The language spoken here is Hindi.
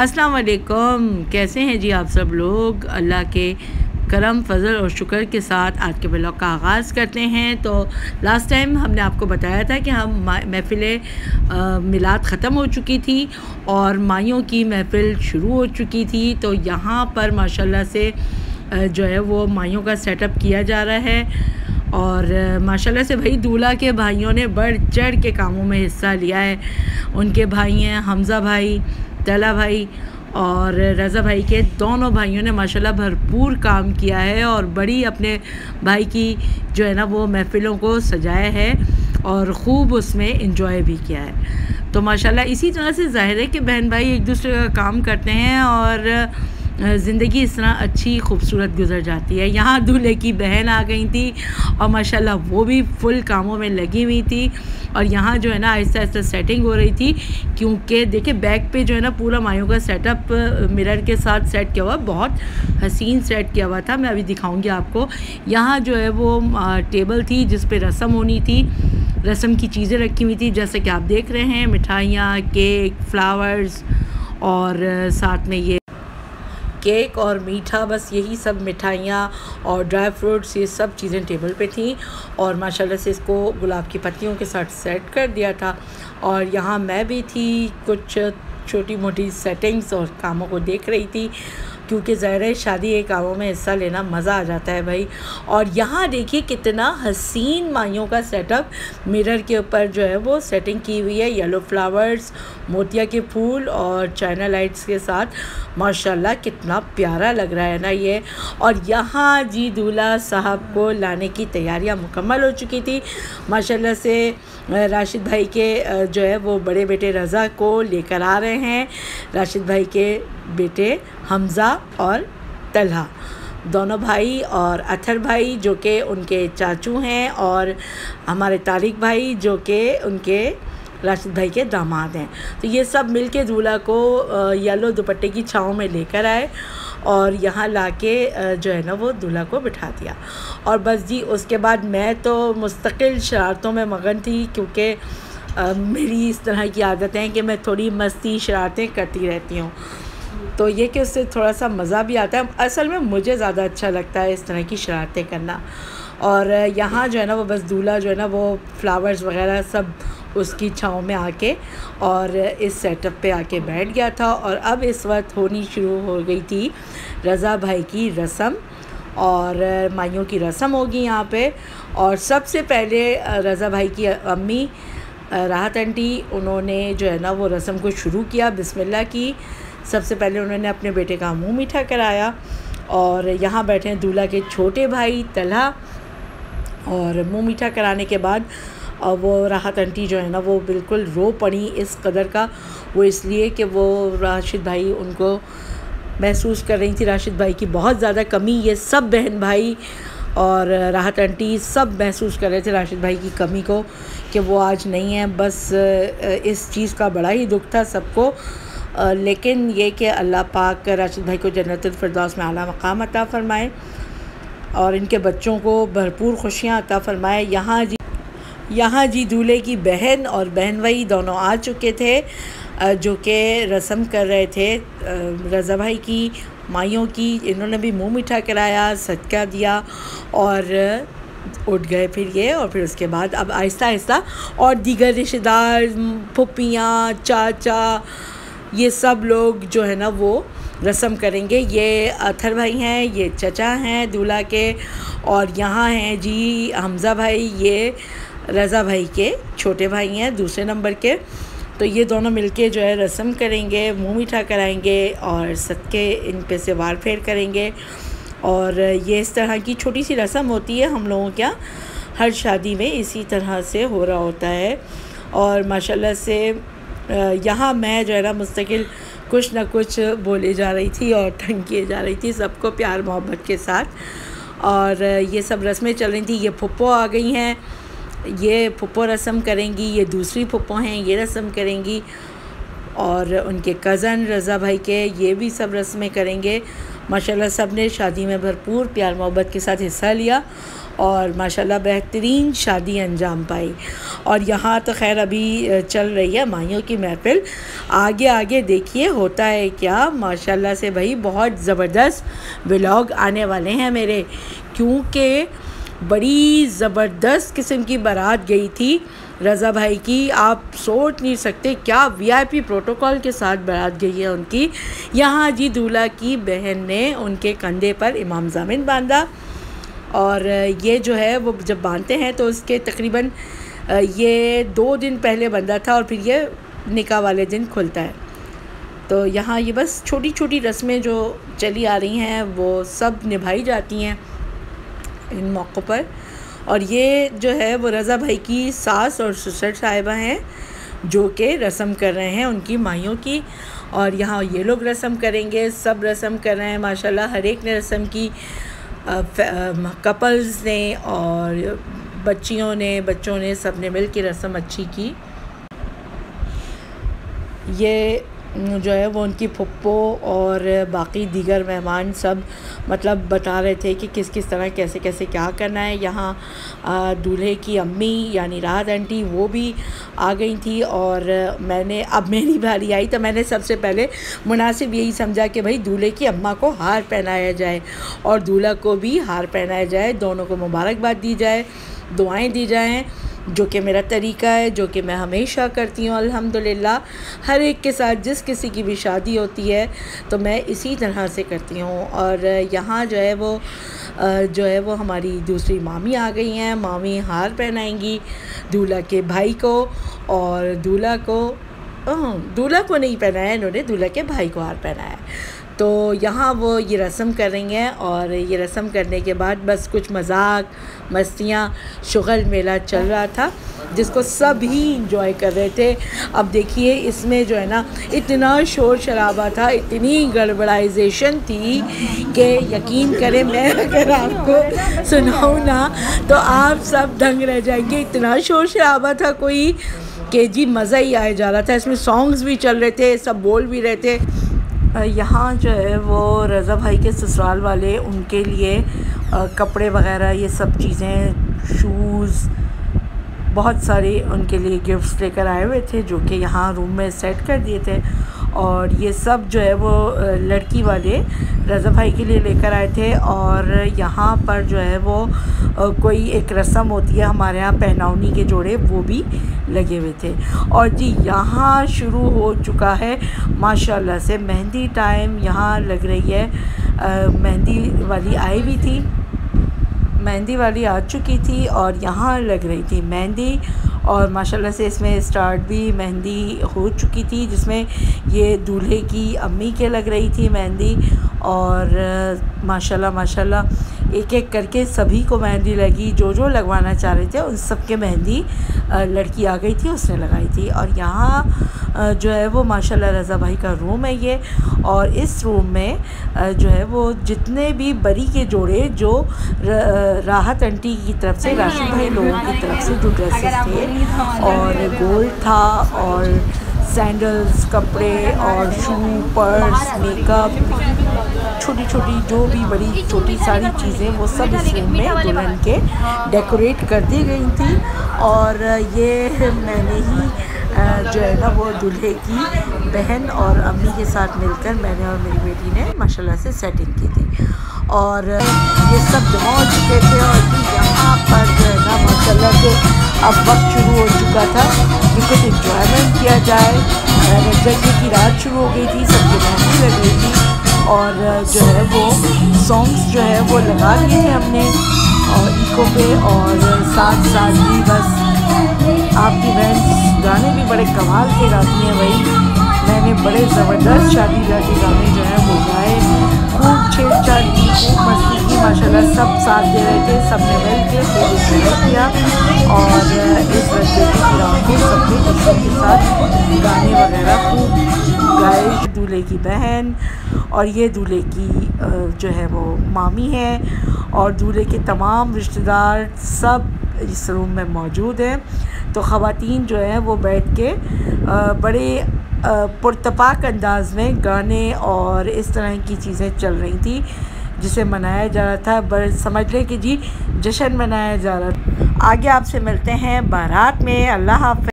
अस्सलाम वालेकुम। कैसे हैं जी आप सब लोग। अल्लाह के करम फजल और शुक्र के साथ आज के ब्लॉग का आगाज़ करते हैं। तो लास्ट टाइम हमने आपको बताया था कि हम महफ़िल मिलाद ख़त्म हो चुकी थी और माइयों की महफ़िल शुरू हो चुकी थी। तो यहाँ पर माशाल्लाह से जो है वो माइयों का सेटअप किया जा रहा है और माशाल्लाह से भाई दूल्हा के भाइयों ने बढ़ चढ़ के कामों में हिस्सा लिया है। उनके भाई हैं हमज़ा भाई, तला भाई और रज़ा भाई के दोनों भाइयों ने माशाल्लाह भरपूर काम किया है और बड़ी अपने भाई की जो है ना वो महफ़िलों को सजाया है और ख़ूब उसमें इंजॉय भी किया है। तो माशाल्लाह इसी तरह से ज़ाहिर है कि बहन भाई एक दूसरे का काम करते हैं और ज़िंदगी इस तरह अच्छी खूबसूरत गुजर जाती है। यहाँ दूल्हे की बहन आ गई थी और माशाल्लाह वो भी फुल कामों में लगी हुई थी और यहाँ जो है ना आहिस्ता आहिस्ता सेटिंग हो रही थी, क्योंकि देखिए बैक पे जो है ना पूरा मायों का सेटअप मिरर के साथ सेट किया हुआ, बहुत हसीन सेट किया हुआ था। मैं अभी दिखाऊंगी आपको। यहाँ जो है वो टेबल थी जिस पे रस्म होनी थी, रस्म की चीज़ें रखी हुई थी जैसे कि आप देख रहे हैं, मिठाइयाँ, केक, फ्लावर्स और साथ में ये केक और मीठा, बस यही सब मिठाइयाँ और ड्राई फ्रूट्स, ये सब चीज़ें टेबल पे थी और माशाल्लाह से इसको गुलाब की पत्तियों के साथ सेट कर दिया था। और यहाँ मैं भी थी, कुछ छोटी मोटी सेटिंग्स और कामों को देख रही थी, क्योंकि ज़ाहिर है शादी के कामों में हिस्सा लेना मज़ा आ जाता है भाई। और यहाँ देखिए कितना हसीन माइयों का सेटअप मिरर के ऊपर जो है वो सेटिंग की हुई है, येलो फ्लावर्स, मोतिया के फूल और चाइना लाइट्स के साथ। माशाल्लाह कितना प्यारा लग रहा है ना ये। और यहाँ जी दूल्हा साहब को लाने की तैयारियाँ मुकम्मल हो चुकी थी। माशाल्लाह से राशिद भाई के जो है वो बड़े बेटे रज़ा को लेकर आ रहे हैं, राशिद भाई के बेटे हमज़ा और तलहा, दोनों भाई, और अथर भाई जो कि उनके चाचू हैं, और हमारे तारिक भाई जो कि उनके राशिद भाई के दामाद हैं। तो ये सब मिलके दूल्हा को येलो दुपट्टे की छाँव में लेकर आए और यहाँ लाके जो है ना वो दूल्हा को बिठा दिया। और बस जी उसके बाद मैं तो मुस्तकिल शरारतों में मगन थी, क्योंकि मेरी इस तरह की आदत है कि मैं थोड़ी मस्ती शरारतें करती रहती हूँ। तो ये कि उससे थोड़ा सा मज़ा भी आता है। असल में मुझे ज़्यादा अच्छा लगता है इस तरह की शरारतें करना। और यहाँ जो है ना वो बस दूल्हा जो है ना वो फ्लावर्स वगैरह सब उसकी छाँव में आके और इस सेटअप पे आके बैठ गया था। और अब इस वक्त होनी शुरू हो गई थी रज़ा भाई की रस्म और माइयों की रस्म होगी यहाँ पे। और सबसे पहले रज़ा भाई की अम्मी राहत आंटी, उन्होंने जो है ना वो रस्म को शुरू किया, बिस्मिल्लाह की। सबसे पहले उन्होंने अपने बेटे का मुंह मीठा कराया और यहाँ बैठे हैं दूल्हा के छोटे भाई तलहा। और मुंह मीठा कराने के बाद वो राहत आंटी जो है ना वो बिल्कुल रो पड़ी इस कदर का। वो इसलिए कि वो राशिद भाई उनको महसूस कर रही थी, राशिद भाई की बहुत ज़्यादा कमी। ये सब बहन भाई और राहत आंटी सब महसूस कर रहे थे राशिद भाई की कमी को, कि वो आज नहीं है। बस इस चीज़ का बड़ा ही दुख था सबको। लेकिन ये कि अल्लाह पाक राशिद भाई को जन्नतुल फिरदौस में आला मकाम अता फ़रमाए और इनके बच्चों को भरपूर खुशियाँ अता फ़रमाए। यहाँ जी दूल्हे की बहन और बहन भाई दोनों आ चुके थे, जो कि रस्म कर रहे थे रज़ा भाई की माइयों की। इन्होंने भी मुंह मीठा कराया, सदका दिया और उठ गए फिर ये। और फिर उसके बाद अब आहिस्ता आहिस्ता और दीगर रिश्तेदार, फुप्पियाँ, चाचा, ये सब लोग जो है ना वो रस्म करेंगे। ये अथर भाई हैं, ये चचा हैं दूल्हा के, और यहाँ हैं जी हमज़ा भाई, ये रज़ा भाई के छोटे भाई हैं दूसरे नंबर के। तो ये दोनों मिलके जो है रस्म करेंगे, मुंह मीठा कराएंगे और सदके इन पे से वार फेर करेंगे। और ये इस तरह की छोटी सी रस्म होती है हम लोगों के यहाँ, हर शादी में इसी तरह से हो रहा होता है। और माशाल्लाह से यहाँ मैं जो है ना मुस्तकिल कुछ ना कुछ बोले जा रही थी और तंग किए जा रही थी सबको प्यार मोहब्बत के साथ। और ये सब रस्में चल रही थी। ये फुप्पो आ गई हैं, ये फुप्पो रस्म करेंगी, ये दूसरी फुप्पो हैं, ये रस्म करेंगी। और उनके कज़न रज़ा भाई के ये भी सब रस्में करेंगे। माशाल्लाह सब ने शादी में भरपूर प्यार मोहब्बत के साथ हिस्सा लिया और माशाल्लाह बेहतरीन शादी अंजाम पाई। और यहाँ तो खैर अभी चल रही है माइयों की महफ़िल। आगे आगे देखिए होता है क्या, माशाल्लाह से भाई बहुत ज़बरदस्त व्लॉग आने वाले हैं मेरे, क्योंकि बड़ी ज़बरदस्त किस्म की बारात गई थी रज़ा भाई की। आप सोच नहीं सकते क्या वीआईपी प्रोटोकॉल के साथ बारात गई है उनकी। यहाँ जी दूल्हा की बहन ने उनके कंधे पर इमाम ज़ामिन बांधा, और ये जो है वो जब बांधते हैं तो उसके तकरीबन ये 2 दिन पहले बंधा था और फिर ये निकाह वाले दिन खुलता है। तो यहाँ ये बस छोटी छोटी रस्में जो चली आ रही हैं वो सब निभाई जाती हैं इन मौक़ों पर। और ये जो है वो रज़ा भाई की सास और ससुर साहिबा हैं जो कि रस्म कर रहे हैं उनकी माइयों की। और यहाँ ये लोग रस्म करेंगे, सब रस्म कर रहे हैं माशाल्लाह। हर एक ने रस्म की, कपल्स ने और बच्चों ने सब ने मिल के रस्म अच्छी की। ये जो है वो उनकी फुप्पो और बाकी दीगर मेहमान सब मतलब बता रहे थे कि किस किस तरह कैसे कैसे क्या करना है। यहाँ दूल्हे की अम्मी यानी राहत आंटी वो भी आ गई थी, और अब मेरी बारी आई तो मैंने सबसे पहले मुनासिब यही समझा कि भाई दूल्हे की अम्मा को हार पहनाया जाए और दूल्हा को भी हार पहनाया जाए, दोनों को मुबारकबाद दी जाए, दुआएं दी जाएं, जो कि मेरा तरीक़ा है, जो कि मैं हमेशा करती हूँ अल्हम्दुलिल्लाह। हर एक के साथ जिस किसी की भी शादी होती है तो मैं इसी तरह से करती हूँ। और यहाँ जो है वो हमारी दूसरी मामी आ गई हैं। मामी हार पहनाएंगी दूल्हा के भाई को, और दूल्हा को नहीं पहनाया इन्होंने, दूल्हा के भाई को हार पहनाया। तो यहाँ वो ये रस्म कर रही हैं, और ये रस्म करने के बाद बस कुछ मजाक मस्तियाँ शुगल मेला चल रहा था जिसको सभी इंजॉय कर रहे थे। अब देखिए इसमें जो है ना इतना शोर शराबा था, इतनी गड़बड़ाइजेशन थी कि यकीन करें मैं अगर आपको सुनाऊँ ना तो आप सब दंग रह जाएंगे। इतना शोर शराबा था कोई कि जी मज़ा ही आया जा रहा था। इसमें सॉन्ग्स भी चल रहे थे, सब बोल भी रहे थे। यहाँ जो है वो रज़ा भाई के ससुराल वाले उनके लिए कपड़े वग़ैरह ये सब चीज़ें, शूज़, बहुत सारे उनके लिए गिफ्ट्स लेकर आए हुए थे जो कि यहाँ रूम में सेट कर दिए थे। और ये सब जो है वो लड़की वाले रज़ा भाई के लिए लेकर आए थे। और यहाँ पर जो है वो कोई एक रस्म होती है हमारे यहाँ, पहनावनी के जोड़े वो भी लगे हुए थे। और जी यहाँ शुरू हो चुका है माशाल्लाह से मेहंदी टाइम। यहाँ लग रही है मेहंदी वाली आई भी थी, मेहंदी वाली आ चुकी थी और यहाँ लग रही थी मेहंदी। और माशाल्लाह से इसमें स्टार्ट भी मेहंदी हो चुकी थी, जिसमें ये दूल्हे की अम्मी के लग रही थी मेहंदी। और माशाल्लाह एक एक करके सभी को मेहंदी लगी, जो लगवाना चाह रहे थे उन सब के मेहंदी लड़की आ गई थी, उसने लगाई थी। और यहाँ जो है वो माशाल्लाह रज़ा भाई का रूम है ये। और इस रूम में जो है वो जितने भी बरी के जोड़े जो राहत आंटी की तरफ से, राशिद भाई लोगों की तरफ से जो ड्रेसेस थे और गोल्ड था और सैंडल्स, कपड़े और शू, पर्स, मेकअप, छोटी छोटी जो भी बड़ी छोटी सारी चीज़ें वो सब इस रूम में दुल्हन के डेकोरेट कर दी गई थी। और ये मैंने ही जो है ना वो दूल्हे की बहन और अम्मी के साथ मिलकर मैंने और मेरी बेटी ने माशाल्लाह से सेटिंग की थी। और ये सब जमा हो चुके थे। और यहाँ पर जो है ना माशाल्लाह से अब वक्त शुरू हो चुका था कि कुछ इंजॉयमेंट किया जाए। जगह की रात शुरू हो गई थी, सबकी मेहंदी लग गई थी। और जो है वो सॉन्ग्स जो है वो लगा लिए थे हमने और इको पे। और साथ साथ भी बस आपकी बहन गाने भी बड़े कमाल के गाती हैं भाई। मैंने बड़े ज़बरदस्त शादी के गाने जो हैं वो गाए, खूब छेड़छाड़ की, खूब मस्ती की। माशाल्लाह सब साथ दे रहे थे, सब ने मिल के खूब इंजॉय किया। और इस रस्ते की रात को सबने खुशियों के साथ गाने वगैरह खूब गाए। दूल्हे की बहन और ये दूल्हे की जो है वो मामी है और दूल्हे के तमाम रिश्तेदार सब इस रूम में मौजूद हैं। तो ख़वातीन जो है वो बैठ के बड़े पुरतपाक अंदाज में गाने और इस तरह की चीज़ें चल रही थी जिसे मनाया जा रहा था, बड़े समझ लें कि जी जश्न मनाया जा रहा था। आगे आपसे मिलते हैं बारात में। अल्लाह हाफ़िज़।